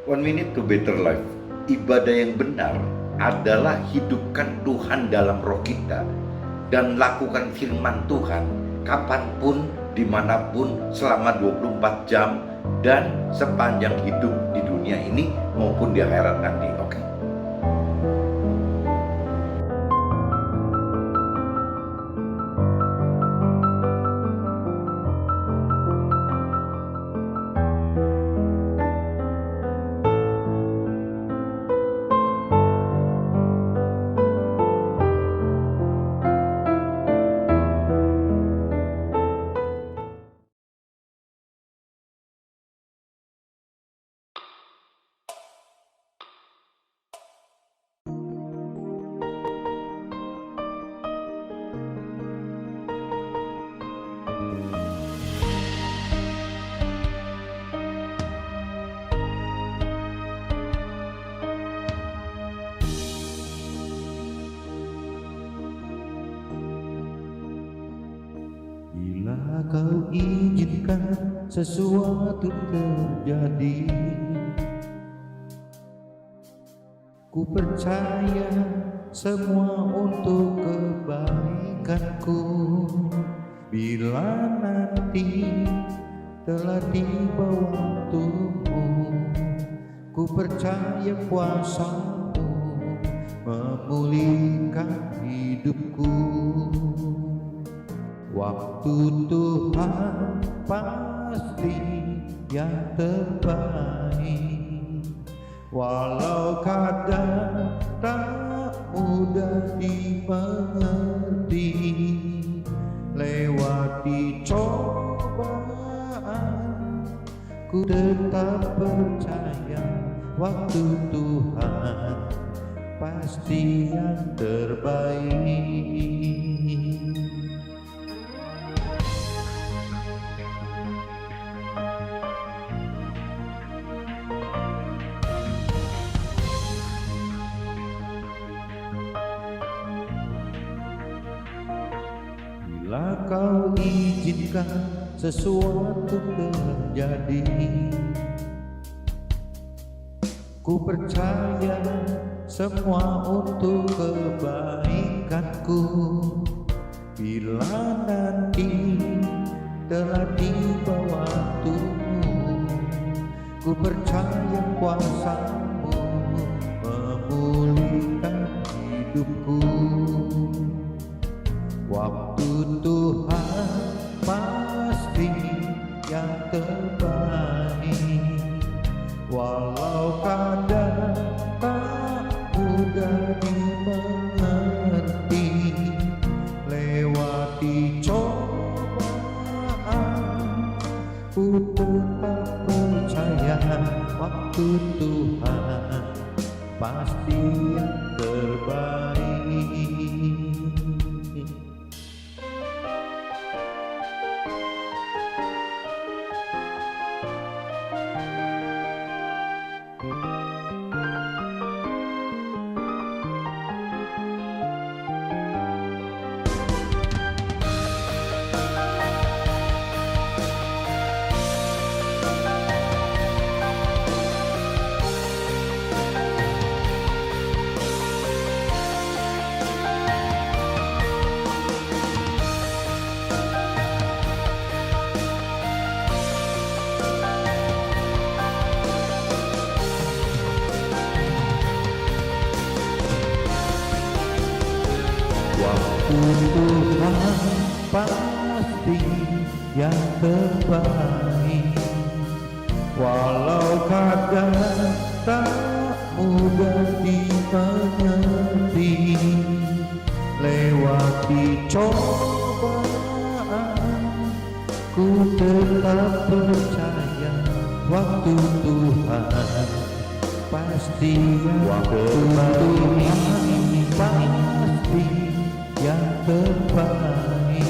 One minute to better life. Ibadah yang benar adalah hidupkan Tuhan dalam roh kita dan lakukan firman Tuhan kapanpun, dimanapun, selama 24 jam dan sepanjang hidup di dunia ini maupun di akhirat nanti. Oke? Bila kau izinkan sesuatu terjadi, ku percaya semua untuk kebaikanku. Bila nanti telah tiba waktumu, ku percaya kuasamu memulihkan hidupku. Waktu Tuhan pasti yang terbaik, walau kadang tak mudah dimengerti. Lewati cobaan, ku tetap percaya waktu Tuhan pasti yang terbaik. Bila kau izinkan sesuatu terjadi, ku percaya semua untuk kebaikanku. Bila nanti telah tiba waktumu, ku percaya kuasamu memulihkan hidupku. Waktu Tuhan pasti yang terbaik, walau kadang tak mudah dimengerti. Lewati cobaan, ku tetap percaya waktu Tuhan pasti yang terbaik. Waktu Tuhan pasti yang terbaik, walau kadang tak mudah dimengerti. Lewati cobaan, ku tetap percaya waktu Tuhan pasti yang terbaik. Pasti yang terbaik,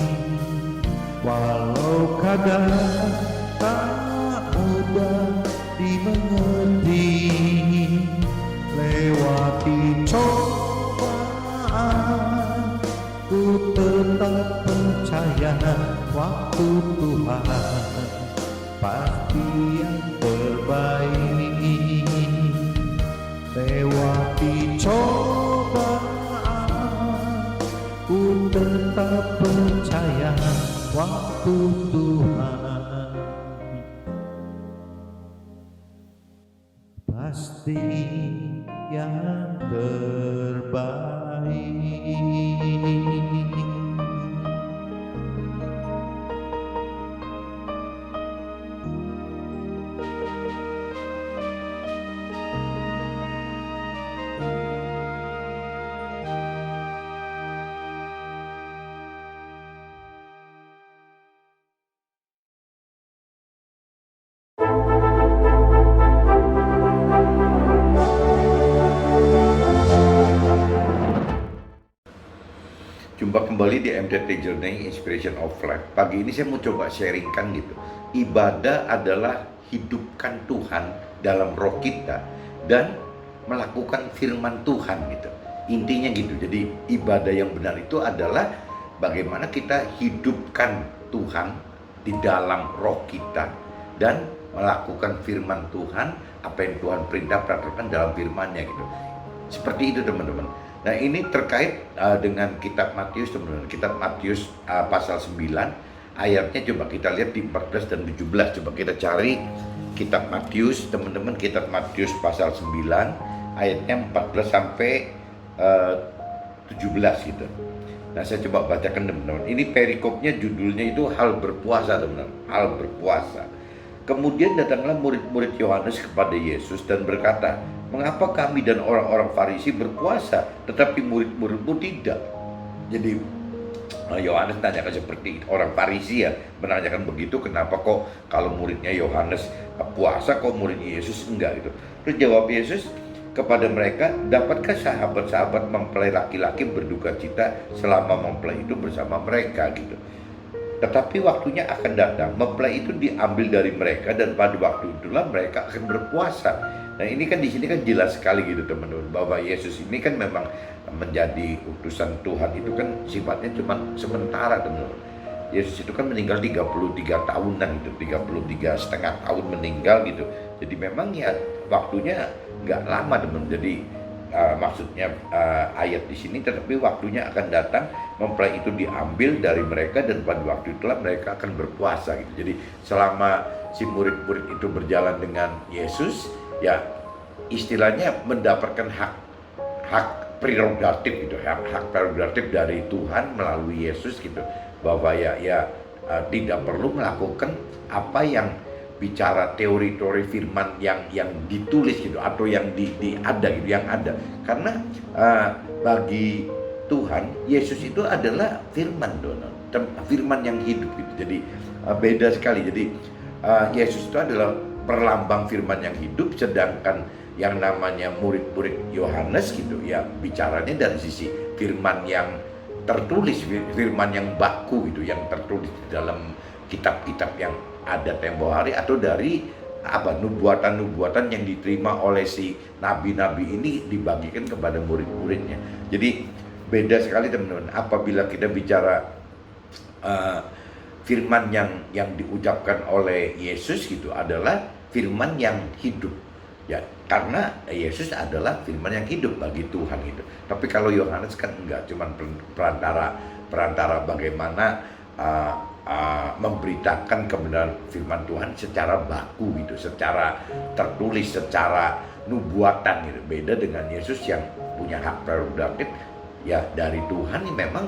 walau kadang tak mudah dimengerti. Lewati cobaan, ku tetap percaya waktu Tuhan pasti yang terbaik. ku tetap percaya waktu Tuhan pasti yang terbaik. Jumpa kembali di MTT Journey Inspiration of Life. Pagi ini saya mau coba sharingkan gitu. Ibadah adalah hidupkan Tuhan dalam roh kita dan melakukan firman Tuhan gitu. Intinya gitu. Jadi ibadah yang benar itu adalah bagaimana kita hidupkan Tuhan di dalam roh kita dan melakukan firman Tuhan, apa yang Tuhan perintahkan dalam firman-Nya gitu. Seperti itu teman-teman. Nah ini terkait dengan kitab Matius teman-teman. Kitab Matius pasal 9 ayatnya coba kita lihat di 14 dan 17. Coba kita cari kitab Matius teman-teman. Kitab Matius pasal 9 ayatnya 14 sampai 17 gitu. Nah saya coba bacakan teman-teman. Ini perikopnya judulnya itu hal berpuasa teman-teman. Hal berpuasa. Kemudian datanglah murid-murid Yohanes kepada Yesus dan berkata, "Mengapa kami dan orang-orang Farisi berpuasa, tetapi murid-muridmu tidak?" Jadi Yohanes tanyakan seperti itu. Orang Farisi ya menanyakan begitu, kenapa kok kalau muridnya Yohanes puasa, kok murid Yesus enggak gitu. Terus jawab Yesus kepada mereka, "Dapatkah sahabat-sahabat mempelai laki-laki berduka cita selama mempelai itu bersama mereka gitu? Tetapi waktunya akan datang, mempelai itu diambil dari mereka dan pada waktu itulah mereka akan berpuasa." Nah ini kan di sini kan jelas sekali gitu teman-teman, bahwa Yesus ini kan memang menjadi utusan Tuhan itu kan sifatnya cuma sementara teman-teman. Yesus itu kan meninggal 33 tahunan gitu, 33,5 tahun meninggal gitu. Jadi memang ya waktunya nggak lama teman-teman. Jadi maksudnya ayat di sini, tetapi waktunya akan datang mempelai itu diambil dari mereka dan pada waktu itulah mereka akan berpuasa gitu. Jadi selama si murid-murid itu berjalan dengan Yesus ya istilahnya mendapatkan hak prerogatif gitu, hak prerogatif dari Tuhan melalui Yesus gitu, bahwa tidak perlu melakukan apa yang bicara teori-teori firman yang ditulis gitu atau yang ada gitu, yang ada. Karena bagi Tuhan Yesus itu adalah firman, firman yang hidup gitu. Jadi beda sekali. Jadi Yesus itu adalah perlambang firman yang hidup, sedangkan yang namanya murid-murid Yohanes gitu ya bicaranya dari sisi firman yang tertulis, firman yang baku gitu, yang tertulis di dalam kitab-kitab yang ada tempo hari, atau dari nubuatan-nubuatan yang diterima oleh si nabi-nabi ini dibagikan kepada murid-muridnya. Jadi beda sekali teman-teman apabila kita bicara firman yang diucapkan oleh Yesus gitu adalah firman yang hidup ya, karena Yesus adalah firman yang hidup bagi Tuhan gitu. Tapi kalau Yohanes kan enggak, cuman perantara bagaimana memberitakan kebenaran firman Tuhan secara baku gitu, secara tertulis, secara nubuatan gitu. Beda dengan Yesus yang punya hak prerogatif ya dari Tuhan. Memang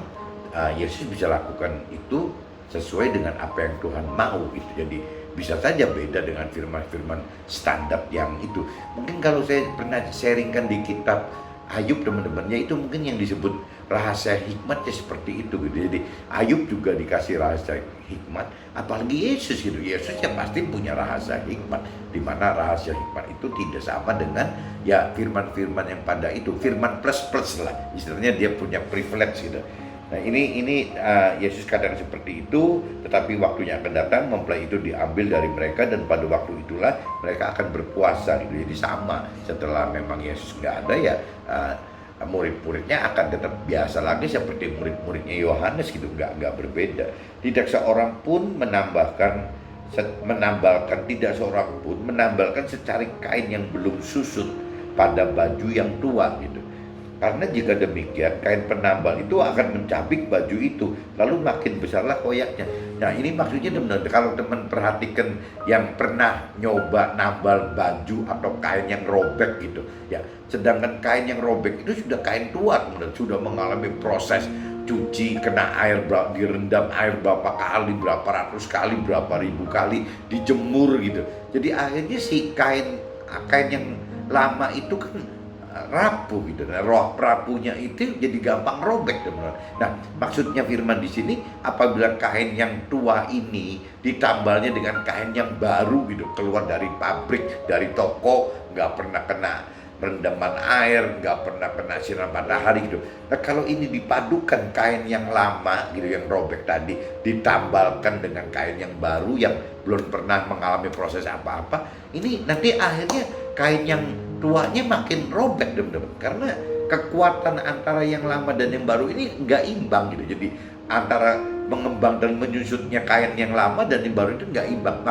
Yesus bisa lakukan itu sesuai dengan apa yang Tuhan mau gitu. Jadi bisa saja beda dengan firman-firman standar yang itu. Mungkin kalau saya pernah sharingkan di kitab Ayub teman-teman, ya itu mungkin yang disebut rahasia hikmat ya seperti itu gitu. Jadi Ayub juga dikasih rahasia hikmat, apalagi Yesus gitu. Yesus ya pasti punya rahasia hikmat, di mana rahasia hikmat itu tidak sama dengan ya firman-firman yang pada itu, firman plus lah istilahnya, dia punya privilege gitu. Nah ini Yesus kadang seperti itu, tetapi waktunya akan datang mempelai itu diambil dari mereka dan pada waktu itulah mereka akan berpuasa gitu. Jadi sama, setelah memang Yesus nggak ada ya murid-muridnya akan tetap biasa lagi seperti murid-muridnya Yohanes gitu, nggak berbeda. Tidak seorang pun menambalkan secarik kain yang belum susut pada baju yang tua gitu. Karena jika demikian, kain penambal itu akan mencabik baju itu, lalu makin besarlah koyaknya. Nah, ini maksudnya teman-teman, kalau teman perhatikan yang pernah nyoba nambal baju atau kain yang robek gitu, ya. Sedangkan kain yang robek itu sudah kain tua, teman-teman, sudah mengalami proses cuci, kena air, direndam air berapa kali, berapa ratus kali, berapa ribu kali, dijemur gitu. Jadi akhirnya si kain yang lama itu kan rapuh gitu. Nah, roh rapuhnya itu jadi gampang robek, teman-teman. Nah, maksudnya firman di sini, apabila kain yang tua ini ditambalnya dengan kain yang baru gitu, keluar dari pabrik, dari toko, nggak pernah kena rendaman air, nggak pernah kena sinar matahari gitu. Nah, kalau ini dipadukan kain yang lama gitu, yang robek tadi, ditambalkan dengan kain yang baru yang belum pernah mengalami proses apa-apa, ini nanti akhirnya kain yang tuanya makin robek, teman-teman, karena kekuatan antara yang lama dan yang baru ini nggak imbang gitu. Jadi antara mengembang dan menyusutnya kain yang lama dan yang baru itu nggak imbang.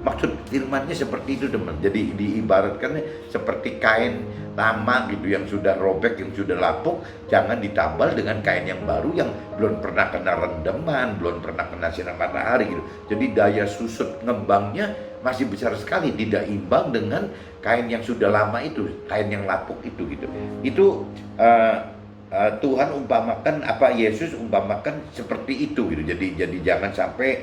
Maksud firmannya seperti itu, teman. Jadi diibaratkan seperti kain lama gitu yang sudah robek, yang sudah lapuk, jangan ditambal dengan kain yang baru yang belum pernah kena rendaman, belum pernah kena sinar matahari gitu. Jadi daya susut ngembangnya masih besar sekali, tidak imbang dengan kain yang sudah lama itu, kain yang lapuk itu gitu. Itu Tuhan umpamakan, Yesus umpamakan seperti itu gitu. Jadi jangan sampai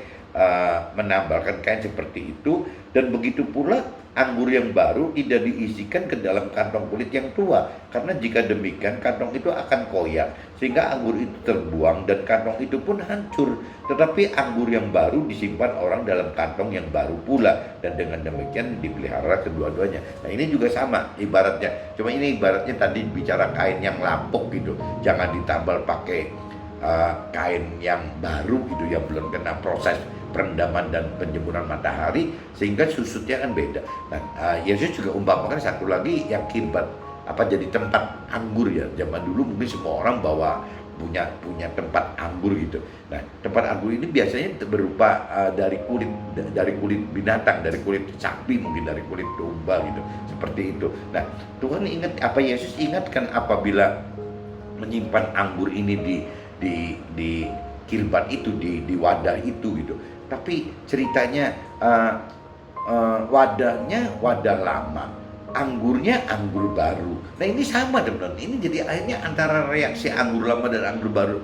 menambalkan kain seperti itu. Dan begitu pula anggur yang baru tidak diisikan ke dalam kantong kulit yang tua, karena jika demikian kantong itu akan koyak sehingga anggur itu terbuang dan kantong itu pun hancur. Tetapi anggur yang baru disimpan orang dalam kantong yang baru pula, dan dengan demikian dipelihara kedua-duanya. Nah, ini juga sama ibaratnya, cuma ini ibaratnya tadi bicara kain yang lapuk gitu, jangan ditambal pakai kain yang baru gitu, yang belum kena proses perendaman dan penjemuran matahari, sehingga susutnya kan beda. Nah, Yesus juga umpamakan satu lagi yang kirbat, jadi tempat anggur ya. Zaman dulu mungkin semua orang punya tempat anggur gitu. Nah, tempat anggur ini biasanya berupa dari kulit binatang, dari kulit sapi, mungkin dari kulit domba gitu, seperti itu. Nah, Tuhan Yesus ingatkan apabila menyimpan anggur ini di kirbat itu, di wadah itu gitu. Tapi ceritanya wadahnya wadah lama, anggurnya anggur baru. Nah, ini sama, teman-teman. Ini jadi akhirnya antara reaksi anggur lama dan anggur baru,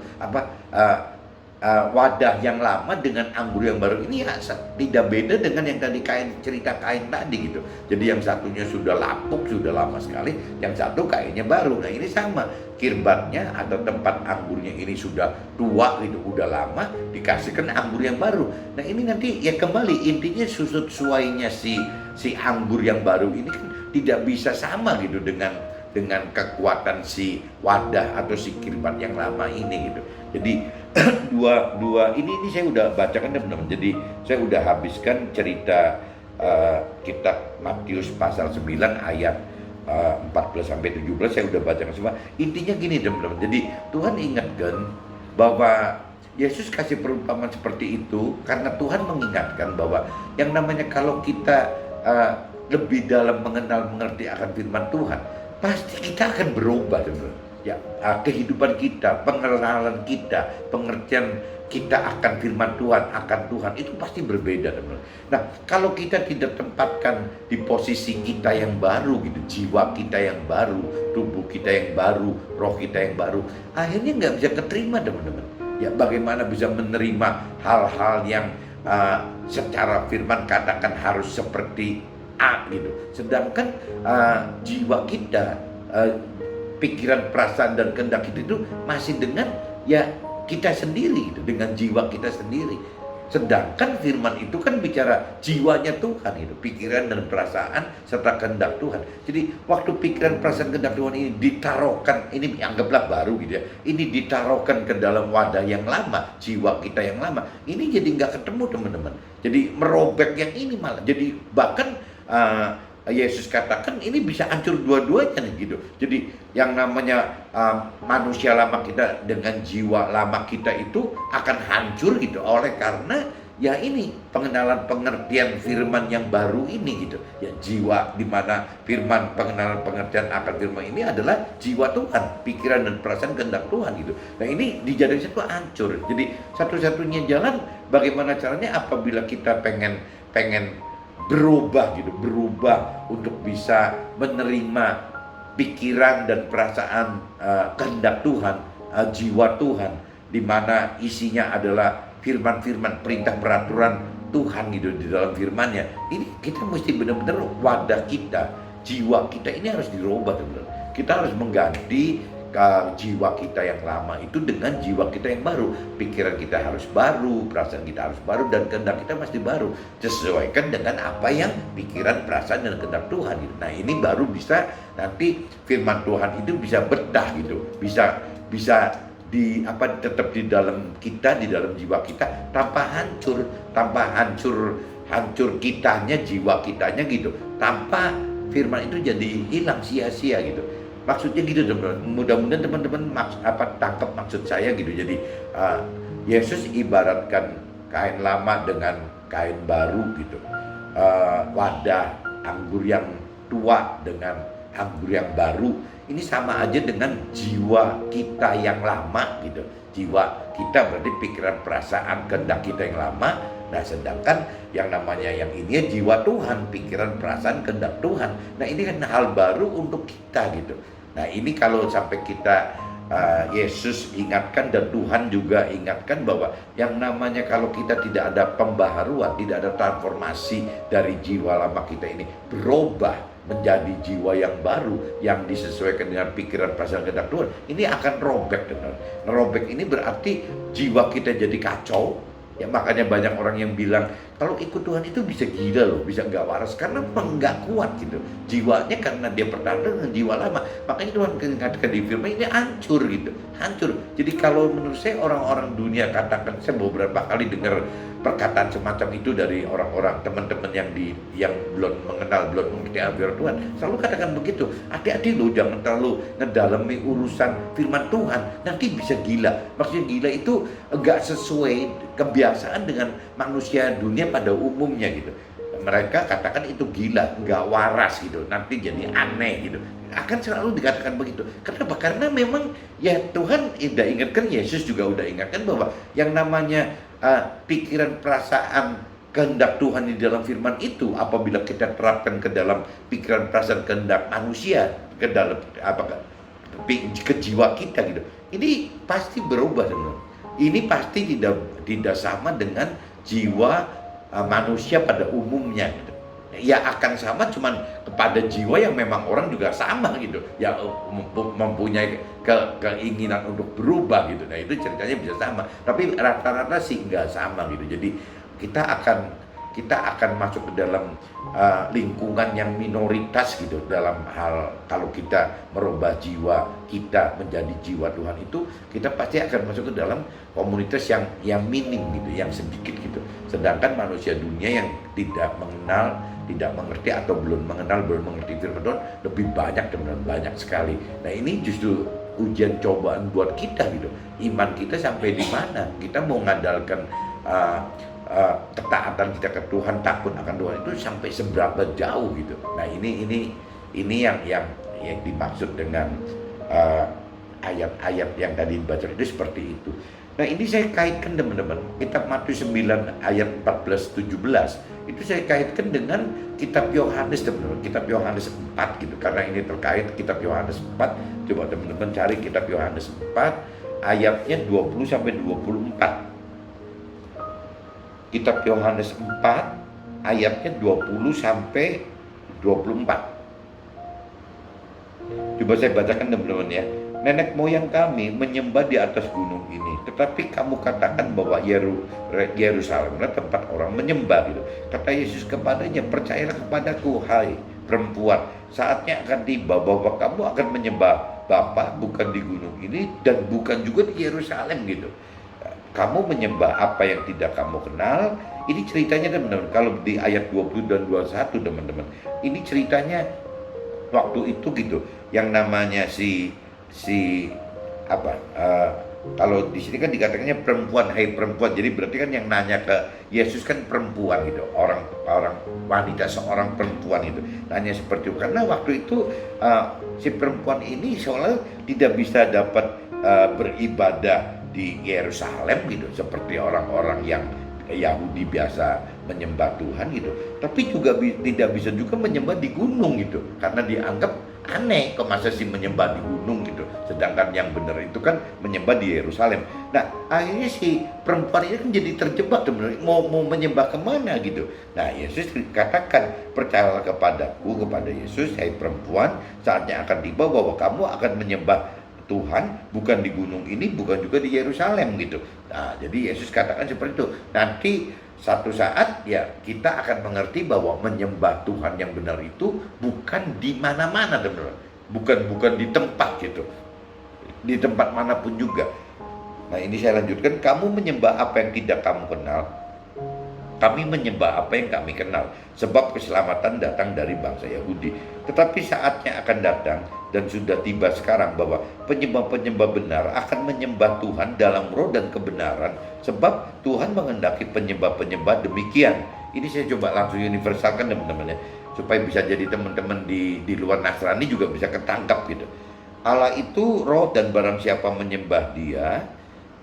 wadah yang lama dengan anggur yang baru ini ya tidak beda dengan yang tadi cerita kain tadi gitu. Jadi yang satunya sudah lapuk, sudah lama sekali, yang satu kainnya baru. Nah, ini sama, kirbatnya atau tempat anggurnya ini sudah tua gitu, udah lama, dikasihkan anggur yang baru. Nah, ini nanti ya kembali intinya susut suainya si anggur yang baru ini kan tidak bisa sama gitu dengan kekuatan si wadah atau si kirbat yang lama ini gitu. Jadi dua ini saya udah bacakan, teman-teman. Jadi saya udah habiskan cerita kitab Matius pasal 9 ayat 14 sampai 17 saya udah bacakan semua. Intinya gini, teman-teman. Jadi Tuhan ingatkan bahwa Yesus kasih perumpamaan seperti itu karena Tuhan mengingatkan bahwa yang namanya kalau kita lebih dalam mengerti akan firman Tuhan, pasti kita akan berubah, teman-teman. Ya, kehidupan kita, pengenalan kita, pengertian kita akan firman Tuhan, akan Tuhan itu pasti berbeda, teman-teman. Nah, kalau kita tidak tempatkan di posisi kita yang baru gitu, jiwa kita yang baru, tubuh kita yang baru, roh kita yang baru, akhirnya nggak bisa keterima, teman-teman. Ya, bagaimana bisa menerima hal-hal yang secara firman katakan harus seperti A gitu. Sedangkan jiwa kita, pikiran, perasaan, dan kehendak kita itu masih dengan ya kita sendiri gitu, dengan jiwa kita sendiri. Sedangkan firman itu kan bicara jiwanya Tuhan itu, pikiran dan perasaan serta kehendak Tuhan. Jadi waktu pikiran, perasaan, kehendak Tuhan ini ditaruhkan, ini anggaplah baru gitu ya, ini ditaruhkan ke dalam wadah yang lama, jiwa kita yang lama, ini jadi nggak ketemu, teman-teman. Jadi merobek yang ini malah. Jadi bahkan Yesus katakan ini bisa hancur dua-duanya nih gitu. Jadi yang namanya manusia lama kita dengan jiwa lama kita itu akan hancur gitu, oleh karena Ya ini pengenalan pengertian firman yang baru ini gitu. Ya jiwa di mana firman pengenalan pengertian akan firman ini adalah jiwa Tuhan, pikiran dan perasaan kehendak Tuhan gitu. Nah ini di jalan itu hancur. Jadi satu-satunya jalan bagaimana caranya apabila kita pengen berubah gitu, berubah untuk bisa menerima pikiran dan perasaan kehendak Tuhan, jiwa Tuhan, di mana isinya adalah firman-firman, perintah peraturan Tuhan gitu di dalam firman-Nya. Ini kita mesti benar-benar wadah kita, jiwa kita ini harus dirubah, teman-teman. Kita harus mengganti jiwa kita yang lama itu dengan jiwa kita yang baru. Pikiran kita harus baru, perasaan kita harus baru, dan kehendak kita mesti baru. Sesuaikan dengan apa yang pikiran, perasaan, dan kehendak Tuhan gitu. Nah ini baru bisa nanti firman Tuhan itu bisa betah gitu, bisa tetap di dalam kita, di dalam jiwa kita, tanpa hancur kitanya, jiwa kitanya gitu, tanpa firman itu jadi hilang sia-sia gitu. Maksudnya gitu teman-teman. Mudah-mudahan teman-teman tangkap maksud saya gitu. Jadi Yesus ibaratkan kain lama dengan kain baru gitu, wadah anggur yang tua dengan anggur yang baru. Ini sama aja dengan jiwa kita yang lama gitu. Jiwa kita berarti pikiran, perasaan, kehendak kita yang lama. Nah sedangkan yang namanya yang ini ya jiwa Tuhan, pikiran, perasaan, kehendak Tuhan. Nah ini kan hal baru untuk kita gitu. Nah ini kalau sampai kita Yesus ingatkan dan Tuhan juga ingatkan bahwa yang namanya kalau kita tidak ada pembaharuan, tidak ada transformasi dari jiwa lama kita ini berubah menjadi jiwa yang baru yang disesuaikan dengan pikiran, perasaan, kehendak Tuhan, ini akan robek. Robek ini berarti jiwa kita jadi kacau. Ya makanya banyak orang yang bilang kalau ikut Tuhan itu bisa gila loh, bisa nggak waras karena memang nggak kuat gitu jiwanya, karena dia bertahan dengan jiwa lama. Makanya Tuhan katakan di firman ini hancur gitu, hancur. Jadi kalau menurut saya orang-orang dunia katakan, saya beberapa kali dengar perkataan semacam itu dari orang-orang teman-teman yang belum mengerti firman Tuhan, selalu katakan begitu, hati-hati loh, jangan terlalu ngedalami urusan firman Tuhan, nanti bisa gila. Maksudnya gila itu enggak sesuai kebiasaan dengan manusia dunia pada umumnya gitu. Mereka katakan itu gila, enggak waras gitu, nanti jadi aneh gitu. Akan selalu dikatakan begitu. Kenapa? Karena memang ya Tuhan udah ingatkan, Yesus juga udah ingatkan bahwa yang namanya pikiran, perasaan, kehendak Tuhan di dalam firman itu apabila kita terapkan ke dalam pikiran, perasaan, kehendak manusia, ke dalam ke jiwa kita gitu, ini pasti berubah teman-teman. Ini pasti tidak sama dengan jiwa manusia pada umumnya gitu. Ya akan sama cuman kepada jiwa yang memang orang juga sama gitu, yang mempunyai keinginan untuk berubah gitu. Nah itu ceritanya bisa sama, tapi rata-rata sih nggak sama gitu. Jadi kita akan masuk ke dalam lingkungan yang minoritas gitu dalam hal kalau kita merubah jiwa kita menjadi jiwa Tuhan itu, kita pasti akan masuk ke dalam komunitas yang minim gitu, yang sedikit gitu. Sedangkan manusia dunia yang tidak mengenal, tidak mengerti atau belum mengerti firman Tuhan lebih banyak, teman-teman, banyak sekali. Nah ini justru ujian cobaan buat kita gitu. Iman kita sampai di mana? Kita mau mengandalkan ketaatan kita ke Tuhan, takut akan Tuhan itu sampai seberapa jauh gitu. Nah ini yang dimaksud dengan ayat-ayat yang tadi dibaca itu seperti itu. Nah ini saya kaitkan teman-teman, kitab Matius 9 ayat 14-17 itu saya kaitkan dengan kitab Yohanes teman-teman, kitab Yohanes 4 gitu, karena ini terkait kitab Yohanes 4. Coba teman-teman cari kitab Yohanes 4 ayatnya 20-24. Kitab Yohanes 4 ayatnya 20-24. Coba saya bacakan teman-teman ya. Nenek moyang kami menyembah di atas gunung ini, tetapi kamu katakan bahwa Yerusalem adalah tempat orang menyembah gitu. Kata Yesus kepadanya, percayalah kepadaku hai perempuan, saatnya akan tiba bahwa kamu akan menyembah Bapa bukan di gunung ini dan bukan juga di Yerusalem gitu. Kamu menyembah apa yang tidak kamu kenal. Ini ceritanya teman-teman, kalau di ayat 20 dan 21 teman-teman, ini ceritanya waktu itu gitu, yang namanya Kalau di sini kan dikatakannya perempuan, hai perempuan. Jadi berarti kan yang nanya ke Yesus kan perempuan gitu, orang wanita, seorang perempuan itu nanya seperti itu. Karena waktu itu si perempuan ini seolah tidak bisa dapat beribadah di Yerusalem gitu, seperti orang-orang yang Yahudi biasa menyembah Tuhan gitu. Tapi juga tidak bisa juga menyembah di gunung gitu, karena dianggap aneh, kok masa sih menyembah di gunung gitu, sedangkan yang benar itu kan menyembah di Yerusalem. Nah akhirnya si perempuan ini kan jadi terjebak sebenarnya, mau menyembah kemana gitu. Nah Yesus katakan, percayalah kepadaku, kepada Yesus, hai perempuan, saatnya akan tiba bahwa kamu akan menyembah Tuhan bukan di gunung ini, bukan juga di Yerusalem gitu. Nah jadi Yesus katakan seperti itu. Nanti satu saat ya kita akan mengerti bahwa menyembah Tuhan yang benar itu bukan di mana-mana, teman-teman. Bukan di tempat gitu, di tempat manapun juga. Nah ini saya lanjutkan, kamu menyembah apa yang tidak kamu kenal, kami menyembah apa yang kami kenal, sebab keselamatan datang dari bangsa Yahudi. Tetapi saatnya akan datang, dan sudah tiba sekarang, bahwa penyembah-penyembah benar akan menyembah Tuhan dalam roh dan kebenaran, sebab Tuhan menghendaki penyembah-penyembah demikian. Ini saya coba langsung universalkan teman-teman ya, supaya bisa jadi teman-teman di luar Nasrani juga bisa ketangkap gitu. Allah itu roh, dan barang siapa menyembah Dia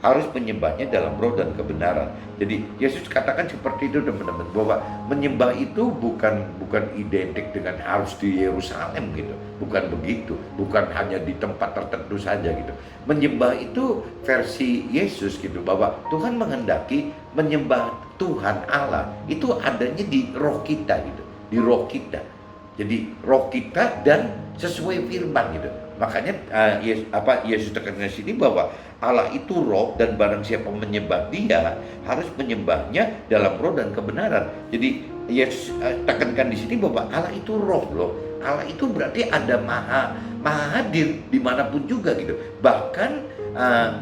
harus menyembahnya dalam roh dan kebenaran. Jadi Yesus katakan seperti itu teman-teman, bahwa menyembah itu bukan identik dengan harus di Yerusalem gitu, bukan begitu, bukan hanya di tempat tertentu saja gitu. Menyembah itu versi Yesus gitu, bahwa Tuhan menghendaki menyembah Tuhan Allah itu adanya di roh kita gitu, di roh kita. Jadi roh kita dan sesuai firman gitu. Makanya Yesus tekankan di sini bahwa Allah itu roh, dan barang siapa menyembah Dia harus menyembahnya dalam roh dan kebenaran. Jadi Yesus tekankan di sini bahwa Allah itu roh loh. Allah itu berarti ada maha hadir dimanapun juga gitu. Bahkan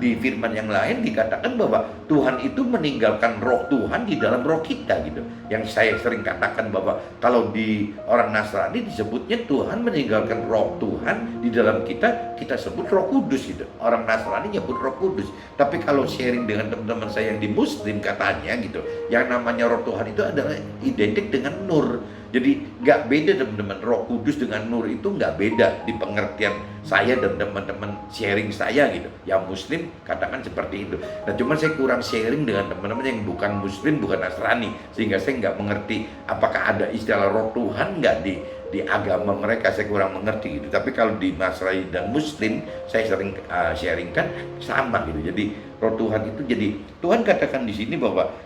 di firman yang lain dikatakan bahwa Tuhan itu meninggalkan roh Tuhan di dalam roh kita gitu. Yang saya sering katakan bahwa kalau di orang Nasrani disebutnya Tuhan meninggalkan roh Tuhan di dalam kita, kita sebut Roh Kudus gitu. Orang Nasrani nyebut Roh Kudus. Tapi kalau sharing dengan teman-teman saya yang di Muslim katanya gitu, yang namanya roh Tuhan itu adalah identik dengan nur. Jadi nggak beda teman-teman, Roh Kudus dengan nur itu nggak beda di pengertian saya dan teman-teman sharing saya gitu. Yang Muslim katakan seperti itu. Nah cuman saya kurang sharing dengan teman-teman yang bukan Muslim, bukan Nasrani, sehingga saya nggak mengerti apakah ada istilah Roh Tuhan nggak di agama mereka, saya kurang mengerti gitu. Tapi kalau di Nasrani dan Muslim saya sering sharingkan sama gitu. Jadi Roh Tuhan itu, jadi Tuhan katakan di sini bahwa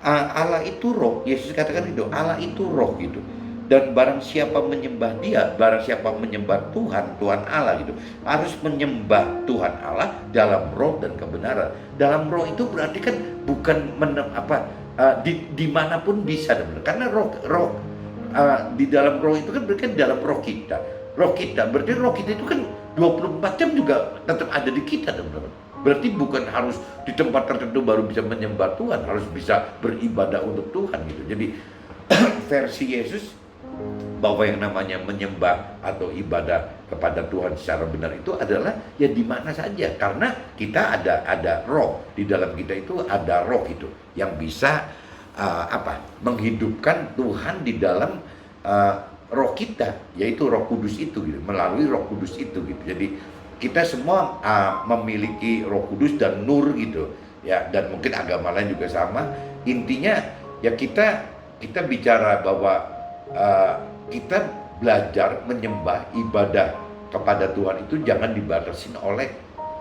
Allah itu roh. Yesus katakan itu, Allah itu roh gitu. Dan barang siapa menyembah Dia, barang siapa menyembah Tuhan Allah gitu, harus menyembah Tuhan Allah dalam roh dan kebenaran. Dalam roh itu berarti kan bukan dimanapun bisa, karena roh di dalam roh itu kan berarti dalam roh kita. Roh kita berarti roh kita itu kan 24 jam juga tetap ada di kita, teman-teman. Berarti bukan harus di tempat tertentu baru bisa menyembah Tuhan, harus bisa beribadah untuk Tuhan gitu. Jadi versi Yesus bahwa yang namanya menyembah atau ibadah kepada Tuhan secara benar itu adalah ya di mana saja, karena kita ada roh di dalam kita, itu ada roh itu yang bisa menghidupkan Tuhan di dalam roh kita, yaitu Roh Kudus itu gitu, melalui Roh Kudus itu gitu. Jadi kita semua memiliki Roh Kudus dan nur gitu ya, dan mungkin agama lain juga sama. Intinya ya kita bicara bahwa kita belajar menyembah, ibadah kepada Tuhan itu jangan dibatasi oleh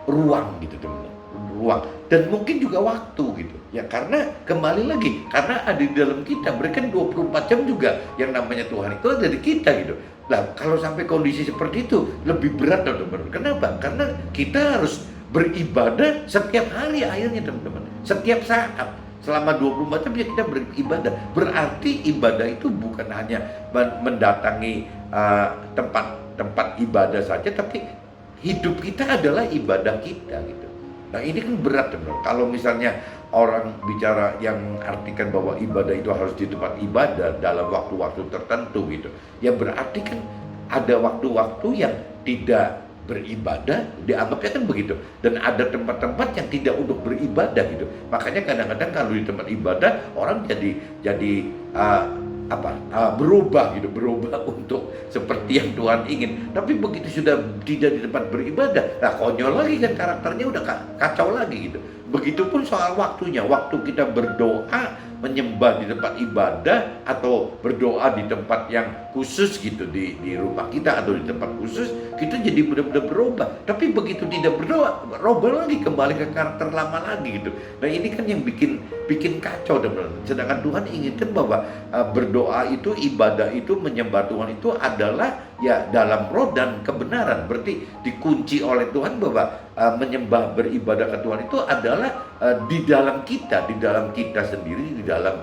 ruang gitu teman-teman, ruang dan mungkin juga waktu gitu ya, karena kembali lagi karena ada di dalam kita, berikan 24 jam juga yang namanya Tuhan itu ada di kita gitu. Nah kalau sampai kondisi seperti itu lebih berat teman-teman. Kenapa? Karena kita harus beribadah setiap hari akhirnya teman-teman, setiap saat. Selama 24 jam ya kita beribadah. Berarti ibadah itu bukan hanya mendatangi tempat ibadah saja, tapi hidup kita adalah ibadah kita gitu. Nah ini kan berat teman-teman. Kalau misalnya orang bicara yang artikan bahwa ibadah itu harus di tempat ibadah dalam waktu-waktu tertentu gitu, ya berarti kan ada waktu-waktu yang tidak beribadah, dianggapnya kan begitu. Dan ada tempat-tempat yang tidak untuk beribadah gitu. Makanya kadang-kadang kalau di tempat ibadah orang jadi berubah gitu, berubah untuk seperti yang Tuhan ingin. Tapi begitu sudah tidak di tempat beribadah, nah konyol lagi kan, karakternya udah kacau lagi gitu. Begitupun soal waktunya, waktu kita berdoa, menyembah di tempat ibadah atau berdoa di tempat yang khusus gitu, di rumah kita atau di tempat khusus, kita jadi benar-benar berubah. Tapi begitu tidak berdoa, berubah lagi, kembali ke karakter lama lagi gitu. Nah ini kan yang bikin kacau teman-teman. Sedangkan Tuhan inginkan bahwa berdoa itu, ibadah itu, menyembah Tuhan itu adalah ya dalam roh dan kebenaran. Berarti dikunci oleh Tuhan bahwa menyembah, beribadah ke Tuhan itu adalah di dalam kita sendiri, di dalam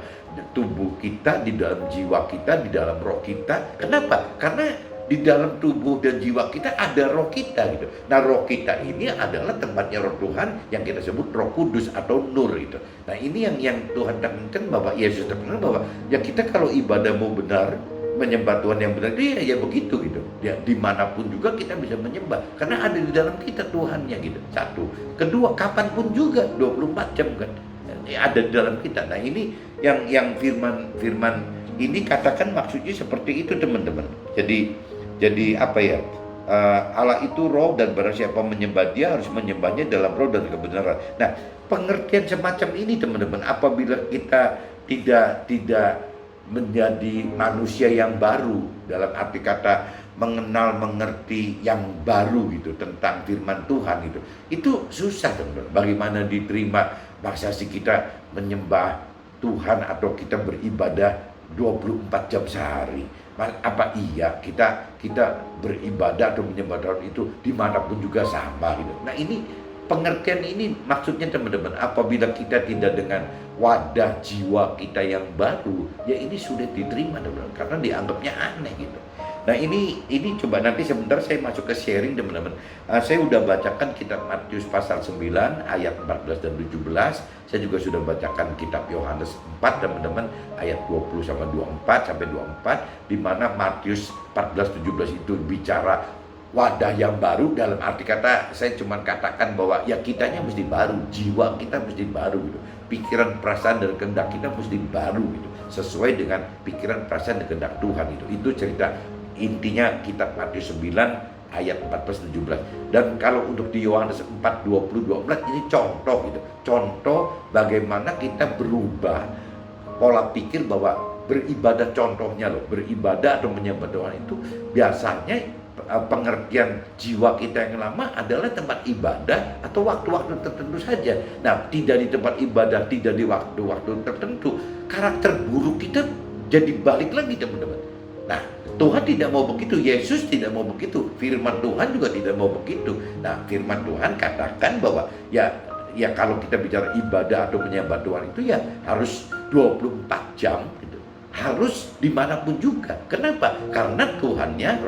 tubuh kita, di dalam jiwa kita, di dalam roh kita. Kenapa? Karena di dalam tubuh dan jiwa kita ada roh kita gitu. Nah roh kita ini adalah tempatnya roh Tuhan yang kita sebut Roh Kudus atau Nur itu. Nah ini yang Tuhan tekankan, bahwa Yesus tekankan bahwa ya kita kalau ibadah mau benar, menyembah Tuhan yang benar itu ya begitu gitu. Ya dimanapun juga kita bisa menyembah karena ada di dalam kita Tuhannya gitu. Satu. Kedua, kapanpun juga 24 jam kan ada di dalam kita. Nah ini yang firman ini katakan maksudnya seperti itu teman-teman. Jadi apa ya? Allah itu roh, dan barang siapa menyembah Dia harus menyembahnya dalam roh dan kebenaran. Nah, pengertian semacam ini teman-teman, apabila kita tidak menjadi manusia yang baru, dalam arti kata mengenal, mengerti yang baru gitu tentang firman Tuhan itu susah teman-teman. Bagaimana diterima masa sih kita menyembah Tuhan atau kita beribadah 24 jam sehari? Apa iya kita beribadah atau menyembah Tuhan itu dimanapun juga sama gitu? Nah ini pengertian ini maksudnya teman-teman, apabila kita tidak dengan wadah jiwa kita yang baru, ya ini sulit diterima teman-teman, karena dianggapnya aneh gitu. Nah ini coba nanti sebentar saya masuk ke sharing teman-teman. Saya udah bacakan kitab Matius pasal 9 ayat 14 dan 17. Saya juga sudah bacakan kitab Yohanes 4 teman-teman, ayat 20 sampai 24, di mana Matius 14-17 itu bicara wadah yang baru. Dalam arti kata saya cuma katakan bahwa ya kitanya mesti baru, jiwa kita mesti baru gitu. Pikiran, perasaan, dan kehendak kita mesti baru gitu, sesuai dengan pikiran, perasaan, dan kehendak Tuhan itu. Itu cerita intinya kitab Matius 9 ayat 14-17. Dan kalau untuk di Yohanes 4:20-24 ini contoh gitu. Contoh bagaimana kita berubah pola pikir bahwa beribadah, contohnya beribadah atau menyembah Tuhan itu biasanya pengertian jiwa kita yang lama adalah tempat ibadah atau waktu-waktu tertentu saja. Nah, tidak di tempat ibadah, tidak di waktu-waktu tertentu, karakter buruk kita jadi balik lagi teman-teman. Nah, Tuhan tidak mau begitu, Yesus tidak mau begitu, firman Tuhan juga tidak mau begitu. Nah, firman Tuhan katakan bahwa ya kalau kita bicara ibadah atau menyembah Tuhan itu ya harus 24 jam gitu. Harus dimanapun juga. Kenapa? Karena Tuhannya,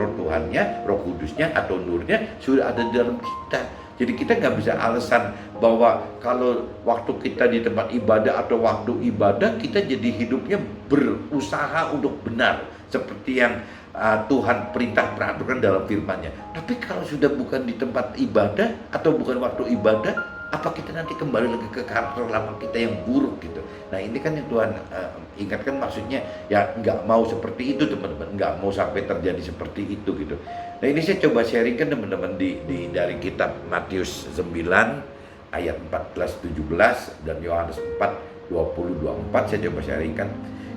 Roh Kudusnya atau Nurnya sudah ada di dalam kita. Jadi kita nggak bisa alasan bahwa kalau waktu kita di tempat ibadah atau waktu ibadah kita jadi hidupnya berusaha untuk benar seperti yang Tuhan perintahkan dalam firman-Nya. Tapi kalau sudah bukan di tempat ibadah atau bukan waktu ibadah, apa kita nanti kembali lagi ke karakter lama kita yang buruk gitu. Nah ini kan yang Tuhan ingatkan, maksudnya ya nggak mau seperti itu teman-teman, nggak mau sampai terjadi seperti itu gitu. Nah ini saya coba sharingkan teman-teman dari kitab Matius 9 ayat 14-17 dan Yohanes 4:20-24. Saya coba sharingkan.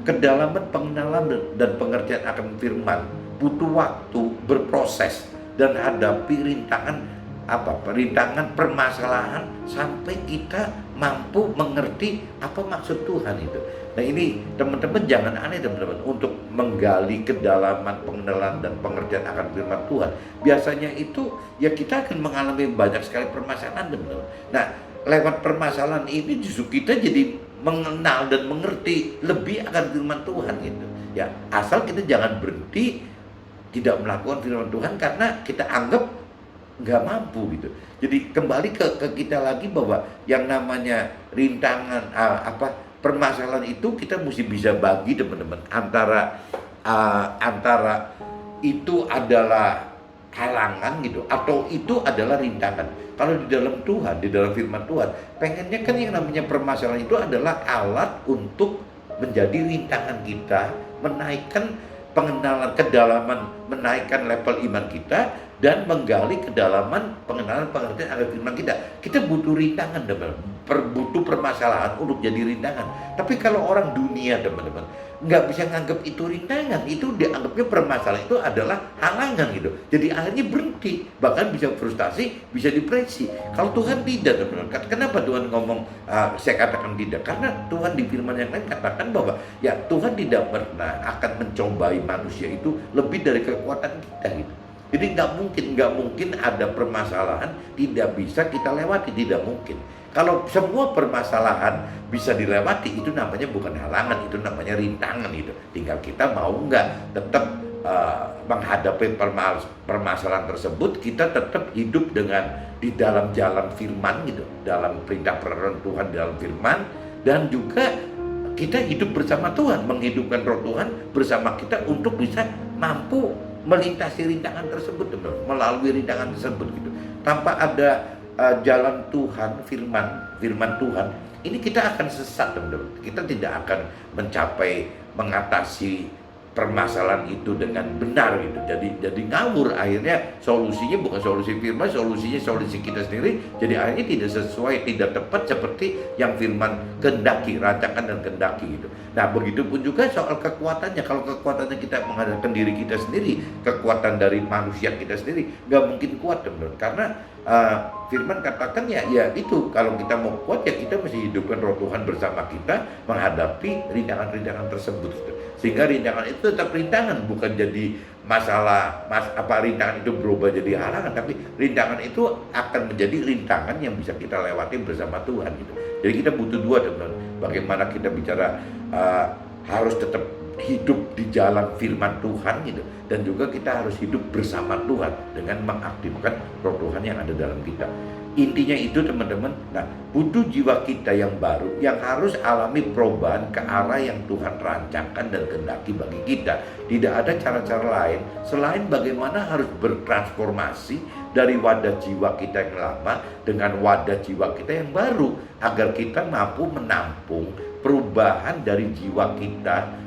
Kedalaman pengenalan dan pengertian akan firman butuh waktu berproses dan hadapi rintangan permasalahan sampai kita mampu mengerti apa maksud Tuhan itu. Nah ini teman-teman jangan aneh teman-teman untuk menggali kedalaman pengenalan dan pengertian akan firman Tuhan. Biasanya itu ya kita akan mengalami banyak sekali permasalahan teman-teman. Nah lewat permasalahan ini justru kita jadi mengenal dan mengerti lebih akan firman Tuhan gitu. Ya asal kita jangan berhenti tidak melakukan firman Tuhan karena kita anggap nggak mampu gitu. Jadi kembali ke kita lagi bahwa yang namanya rintangan permasalahan itu kita mesti bisa bagi teman-teman antara itu adalah halangan gitu, atau itu adalah rintangan. Kalau di dalam Tuhan, di dalam firman Tuhan, pengennya kan yang namanya permasalahan itu adalah alat untuk menjadi rintangan kita, menaikkan pengenalan kedalaman, menaikkan level iman kita, dan menggali kedalaman pengenalan pengertian akan firman kita. Kita butuh rintangan, teman-teman. Butuh permasalahan untuk jadi rintangan. Tapi kalau orang dunia, teman-teman, nggak bisa nganggap itu rintangan, itu dianggapnya permasalahan itu adalah halangan gitu. Jadi akhirnya berhenti, bahkan bisa frustasi, bisa depresi. Kalau Tuhan tidak, teman-teman. Kenapa Tuhan ngomong saya katakan tidak? Karena Tuhan di firman yang lain katakan bahwa ya Tuhan tidak pernah akan mencobai manusia itu lebih dari kekuatan kita gitu. Jadi nggak mungkin ada permasalahan tidak bisa kita lewati, tidak mungkin. Kalau semua permasalahan bisa dilewati, itu namanya bukan halangan, itu namanya rintangan itu. Tinggal kita mau nggak tetap menghadapi permasalahan tersebut, kita tetap hidup dengan di dalam jalan firman gitu, dalam perintah peraturan Tuhan dalam firman, dan juga kita hidup bersama Tuhan, menghidupkan Roh Tuhan bersama kita untuk bisa mampu melintasi rintangan tersebut, melalui rintangan tersebut gitu. Tanpa ada jalan Tuhan, firman Tuhan, ini kita akan sesat, teman-teman. Kita tidak akan mengatasi permasalahan itu dengan benar gitu. Jadi ngawur, akhirnya solusinya bukan solusi firman, solusinya solusi kita sendiri. Jadi akhirnya tidak sesuai, tidak tepat seperti yang firman kehendaki, rancangan dan kehendaki gitu. Nah, begitupun juga soal kekuatannya. Kalau kekuatannya kita mengandalkan diri kita sendiri, kekuatan dari manusia kita sendiri, nggak mungkin kuat, teman-teman. Karena firman katakan ya itu, kalau kita mau kuat ya kita mesti hidupkan Roh Tuhan bersama kita menghadapi rintangan-rintangan tersebut gitu. Sehingga rintangan itu tetap rintangan, bukan jadi masalah rintangan itu berubah jadi halangan, tapi rintangan itu akan menjadi rintangan yang bisa kita lewati bersama Tuhan gitu. Jadi kita butuh dua, teman-teman. Bagaimana kita bicara harus tetap hidup di jalan firman Tuhan gitu, dan juga kita harus hidup bersama Tuhan dengan mengaktifkan Roh Tuhan yang ada dalam kita. Intinya itu, teman-teman. Nah, butuh jiwa kita yang baru yang harus alami perubahan ke arah yang Tuhan rancangkan dan kehendaki bagi kita. Tidak ada cara-cara lain selain bagaimana harus bertransformasi dari wadah jiwa kita yang lama dengan wadah jiwa kita yang baru, agar kita mampu menampung perubahan dari jiwa kita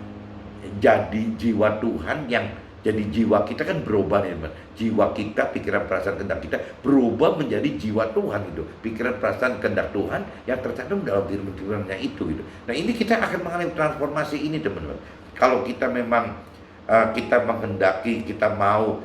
jadi jiwa Tuhan yang jadi jiwa kita kan berubah ya, teman. Jiwa kita, pikiran, perasaan, kehendak kita berubah menjadi jiwa Tuhan itu. Pikiran, perasaan, kehendak Tuhan yang tercantum dalam firman-firman-Nya itu gitu. Nah, ini kita akan mengalami transformasi ini, teman-teman. Kalau kita memang kita menghendaki, kita mau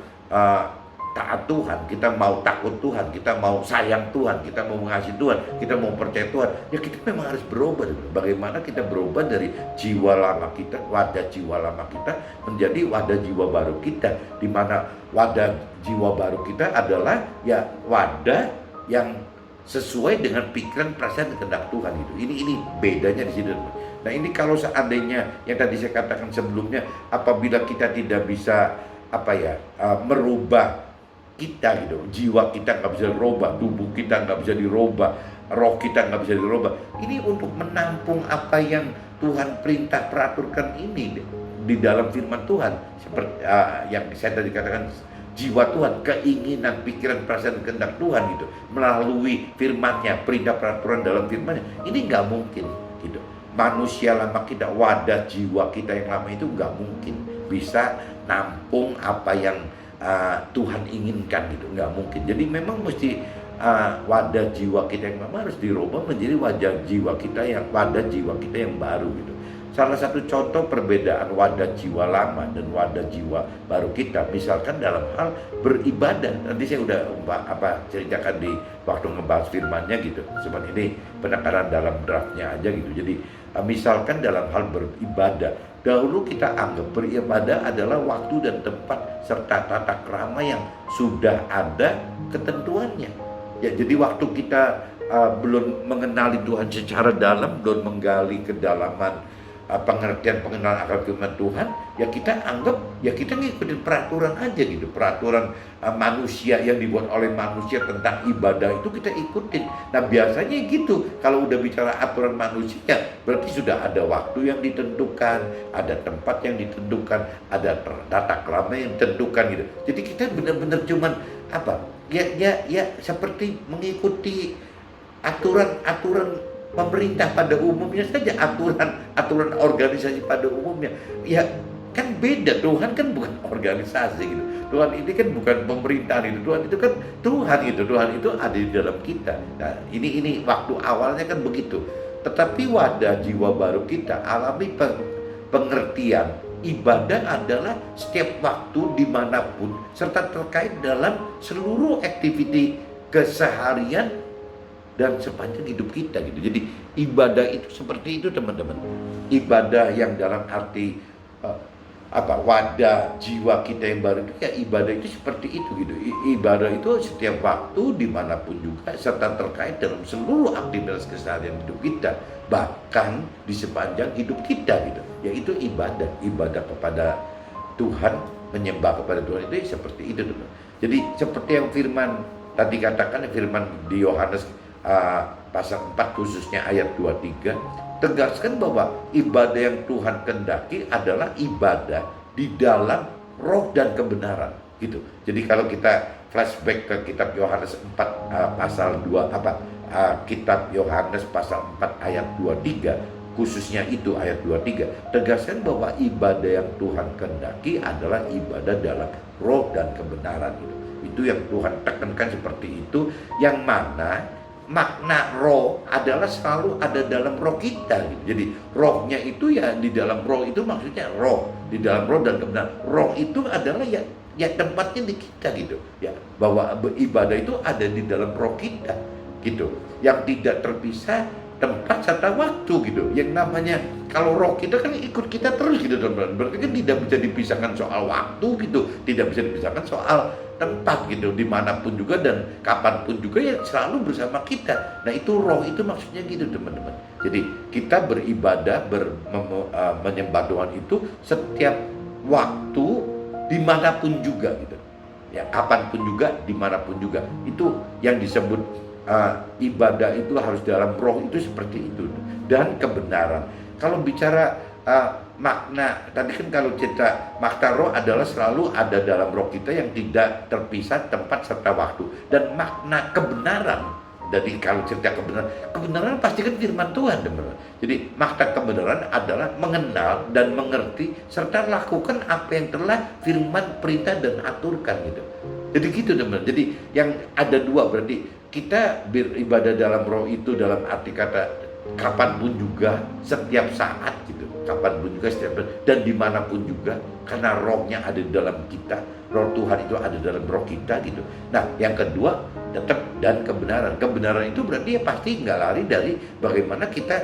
taat Tuhan, kita mau takut Tuhan, kita mau sayang Tuhan, kita mau mengasihi Tuhan, kita mau percaya Tuhan, ya kita memang harus berubah. Bagaimana kita berubah dari jiwa lama kita, wadah jiwa lama kita menjadi wadah jiwa baru kita, di mana wadah jiwa baru kita adalah ya wadah yang sesuai dengan pikiran, perasaan, dan kehendak Tuhan gitu. Ini bedanya di sini. Nah, ini kalau seandainya yang tadi saya katakan sebelumnya, apabila kita tidak bisa merubah kita gitu, jiwa kita nggak bisa dirubah, tubuh kita nggak bisa dirubah, roh kita nggak bisa dirubah. Ini untuk menampung apa yang Tuhan perintah peraturkan ini di dalam firman Tuhan, seperti yang saya tadi katakan, jiwa Tuhan, keinginan, pikiran, perasaan, kehendak Tuhan gitu, melalui firman-Nya, perintah peraturan dalam firman-Nya. Ini nggak mungkin gitu. Manusia lama kita, wadah jiwa kita yang lama itu nggak mungkin bisa nampung apa yang Tuhan inginkan gitu, nggak mungkin. Jadi memang mesti wadah jiwa kita yang lama harus dirubah menjadi wadah jiwa kita yang baru gitu. Salah satu contoh perbedaan wadah jiwa lama dan wadah jiwa baru kita, misalkan dalam hal beribadah. Nanti saya udah ceritakan di waktu ngebahas firman-Nya gitu. Seperti ini penekanan dalam draftnya aja gitu. Jadi misalkan dalam hal beribadah, dahulu kita anggap beribadah adalah waktu dan tempat serta tata krama yang sudah ada ketentuannya. Ya, jadi waktu kita belum mengenali Tuhan secara dalam, belum menggali kedalaman pengertian pengenalan akan firman Tuhan, ya kita anggap ya kita ngikutin peraturan aja gitu, peraturan manusia yang dibuat oleh manusia tentang ibadah itu kita ikutin. Nah biasanya gitu, kalau udah bicara aturan manusia berarti sudah ada waktu yang ditentukan, ada tempat yang ditentukan, ada tata krama yang ditentukan gitu. Jadi kita benar-benar cuman apa? Ya seperti mengikuti aturan-aturan pemerintah pada umumnya saja, aturan organisasi pada umumnya. Ya kan beda, Tuhan kan bukan organisasi gitu. Tuhan ini kan bukan pemerintahan itu. Tuhan itu kan Tuhan gitu. Tuhan itu ada di dalam kita. Nah, ini waktu awalnya kan begitu. Tetapi wadah jiwa baru kita alami pengertian ibadah adalah setiap waktu dimanapun serta terkait dalam seluruh aktiviti keseharian dan sepanjang hidup kita gitu. Jadi ibadah itu seperti itu teman-teman. Ibadah yang dalam arti wadah jiwa kita yang baru itu, ya ibadah itu seperti itu gitu. Ibadah itu setiap waktu dimanapun juga serta terkait dalam seluruh aktivitas keseharian hidup kita, bahkan di sepanjang hidup kita gitu. Yaitu ibadah kepada Tuhan, menyembah kepada Tuhan itu seperti itu teman. Jadi seperti yang firman tadi katakan, firman di Yohanes pasal 4 khususnya ayat 23 tegaskan bahwa ibadah yang Tuhan kehendaki adalah ibadah di dalam roh dan kebenaran gitu. Jadi kalau kita flashback ke kitab Yohanes 4 pasal 2 kitab Yohanes pasal 4 ayat 23 khususnya itu ayat 23 tegaskan bahwa ibadah yang Tuhan kehendaki adalah ibadah dalam roh dan kebenaran gitu. Itu yang Tuhan tekankan seperti itu, yang mana makna roh adalah selalu ada dalam roh kita gitu. Jadi rohnya itu ya di dalam roh itu, maksudnya roh di dalam roh dan kebenaran. Roh itu adalah ya tempatnya di kita gitu ya, bahwa ibadah itu ada di dalam roh kita gitu, yang tidak terpisah tempat serta waktu gitu. Yang namanya kalau roh kita kan ikut kita terus gitu teman-teman, berarti kan tidak bisa dipisahkan soal waktu gitu, tidak bisa dipisahkan soal tempat gitu, dimanapun juga dan kapanpun juga ya selalu bersama kita. Nah itu roh itu maksudnya gitu teman-teman. Jadi kita beribadah, menyembah Tuhan itu setiap waktu, dimanapun juga gitu ya, kapanpun juga, dimanapun juga. Itu yang disebut ibadah itu harus dalam roh, itu seperti itu. Dan kebenaran, kalau bicara makna tadi kan, kalau cerita makna roh adalah selalu ada dalam roh kita yang tidak terpisah tempat serta waktu. Dan makna kebenaran, jadi kalau cerita kebenaran pasti kan firman Tuhan teman-teman. Jadi makna kebenaran adalah mengenal dan mengerti serta lakukan apa yang telah firman perintah dan aturkan gitu. Jadi gitu teman-teman. Jadi yang ada dua, berarti kita beribadah dalam roh itu dalam arti kata kapanpun juga, setiap saat gitu, kapanpun juga, dan dimanapun juga, karena rohnya ada di dalam kita, roh Tuhan itu ada dalam roh kita gitu. Nah yang kedua tetap dan kebenaran itu berarti ya pasti nggak lari dari bagaimana kita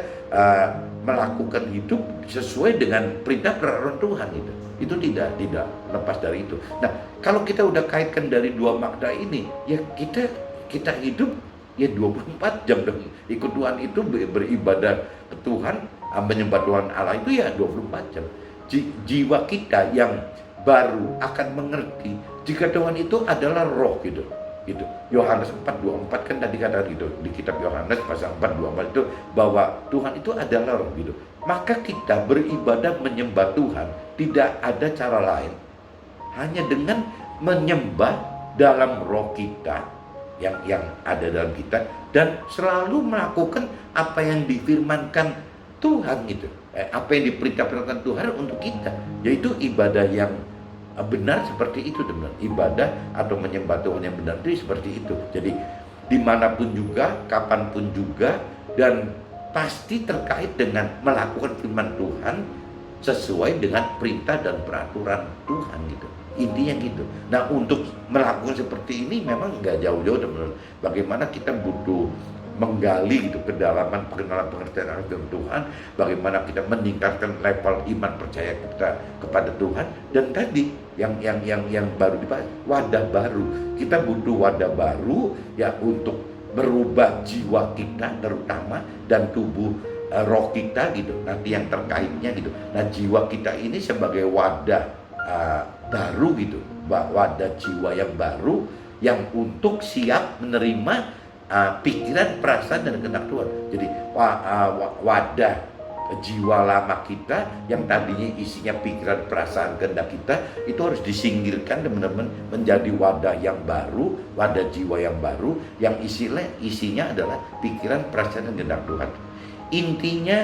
melakukan hidup sesuai dengan perintah peraturan Tuhan gitu. Itu tidak lepas dari itu. Nah kalau kita udah kaitkan dari dua makna ini, ya kita hidup ya 24 jam dong. Ikut Tuhan itu beribadah ke Tuhan, menyembah Tuhan Allah itu ya 24 jam. Jiwa kita yang baru akan mengerti jika Tuhan itu adalah roh gitu. Yohanes 4:24 kan tadi kata gitu di kitab Yohanes pasal 4:24 itu bahwa Tuhan itu adalah roh gitu. Maka kita beribadah menyembah Tuhan tidak ada cara lain hanya dengan menyembah dalam roh kita yang ada dalam kita, dan selalu melakukan apa yang difirmankan Tuhan gitu, apa yang diperintahkan Tuhan untuk kita, yaitu ibadah yang benar seperti itu teman. Ibadah atau menyembah Tuhan yang benar itu seperti itu. Jadi dimanapun juga, kapanpun juga, dan pasti terkait dengan melakukan firman Tuhan sesuai dengan perintah dan peraturan Tuhan gitu. Intinya gitu. Nah untuk melakukan seperti ini memang nggak jauh-jauh teman-teman. Bagaimana kita butuh menggali gitu kedalaman pengenalan pengertian akan Tuhan, bagaimana kita meningkatkan level iman percaya kita kepada Tuhan. Dan tadi yang baru dibahas, wadah baru. Kita butuh wadah baru ya untuk merubah jiwa kita terutama dan tubuh roh kita gitu, nanti yang terkaitnya gitu. Nah, jiwa kita ini sebagai wadah baru gitu, wadah jiwa yang baru yang untuk siap menerima pikiran, perasaan dan kehendak Tuhan. Jadi wadah jiwa lama kita yang tadinya isinya pikiran, perasaan, kehendak kita itu harus disingkirkan, teman-teman, menjadi wadah yang baru, wadah jiwa yang baru yang isinya adalah pikiran, perasaan dan kehendak Tuhan. Intinya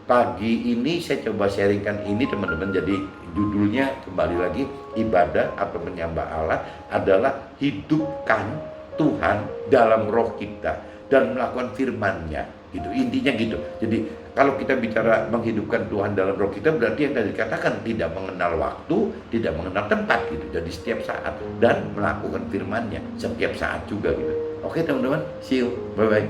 pagi ini saya coba sharingkan ini, teman-teman. Jadi judulnya kembali lagi, ibadah atau menyembah Allah adalah hidupkan Tuhan dalam roh kita dan melakukan firman-Nya gitu. Intinya gitu. Jadi kalau kita bicara menghidupkan Tuhan dalam roh kita, berarti yang tadi dikatakan tidak mengenal waktu, tidak mengenal tempat gitu. Jadi setiap saat, dan melakukan firman-Nya setiap saat juga gitu. Oke teman-teman, see you, bye-bye.